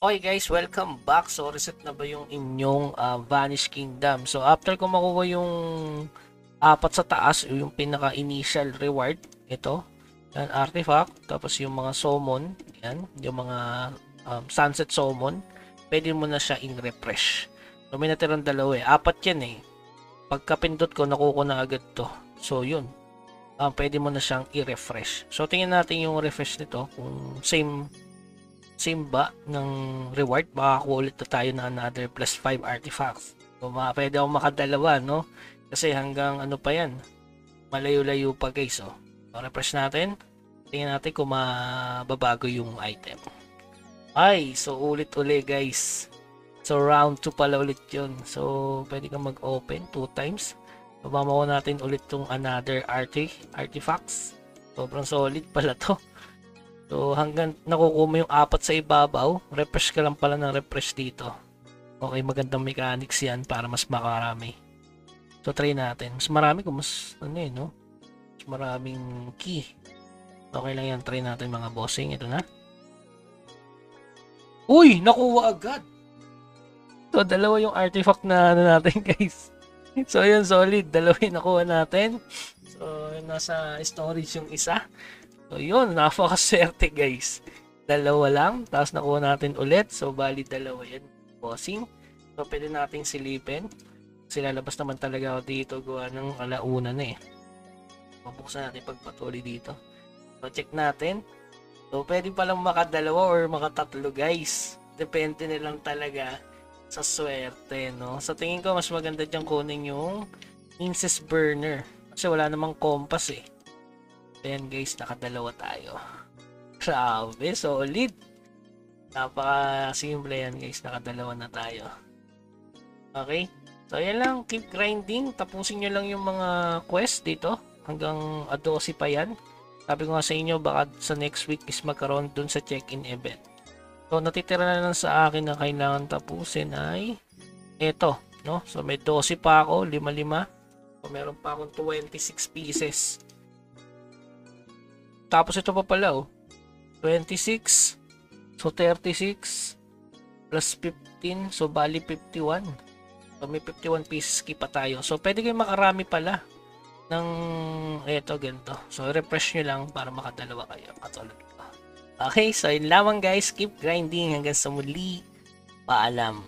Okay guys, welcome back. So reset na ba yung inyong Vanish Kingdom? So after ko makuha yung apat sa taas, yung pinaka initial reward, ito, yan, artifact, tapos yung mga summon, yan, yung mga sunset summon, pwede mo na siya in-refresh. So may natirang dalawa eh, apat yan eh. Pagka pindot ko, nakuha na agad to. So yun, pwede mo na siyang i-refresh. So tingnan natin yung refresh nito, kung same ba ng reward, makakuha ulit na tayo na another plus 5 artifacts. So, pwede akong makadalawa, no? Kasi hanggang ano pa yan, malayo-layo pa guys. So, refresh natin. Tingnan natin kung mababago yung item. Ay, so ulit-ulit guys. So, round 2 pala ulit yun. So, pwede kang mag-open 2 times. So, mamakuha natin ulit tong another artifacts. Sobrang solid pala to. So, hanggang nakukuha mo yung apat sa ibabaw, refresh ka lang pala ng refresh dito. Okay, magandang mechanics yan para mas makarami. So, try natin. Mas marami kung mas, ano eh, no? Mas maraming key. Okay lang yan. Try natin mga bossing. Ito na. Uy! Nakuha agad! So, dalawa yung artifact na ano natin, guys. So, yun, solid. Dalawa yung nakuha natin. So, nasa storage yung isa. So, yun, napakaswerte guys. Dalawa lang, tapos nakuha natin ulit. So, bali dalawa yan, bossing. So, pwede nating silipin. Kasi lalabas naman talaga ako dito, gawa ng alauna na eh. Mabuksan natin pagpatuloy dito. So, check natin. So, pwede palang makadalawa or makatatlo guys. Depende na lang talaga sa swerte, no? Sa tingin ko, mas maganda dyan kunin yung Incest Burner. Kasi wala namang compass eh. Ayan guys, nakadalawa tayo. Grabe, solid. Napaka-simple yan guys, nakadalawa na tayo. Okay, so ayan lang, keep grinding. Tapusin nyo lang yung mga quest dito. Hanggang 12 pa yan. Sabi ko nga sa inyo, baka sa next week is magkaroon dun sa check-in event. So natitira na lang sa akin na kailangan tapusin ay eto, no? So may 12 pa ako, 5-5. So meron pa akong 26 pieces. Tapos ito pa pala, oh. 26. So, 36. Plus 15. So, bali 51. So, may 51 pieces key pa tayo. So, pwede kayo makarami pala ng eto, ganito. So, refresh nyo lang para makadalawa kayo. Katulad ko. Okay, so yun lamang guys. Keep grinding hanggang sa muli. Paalam.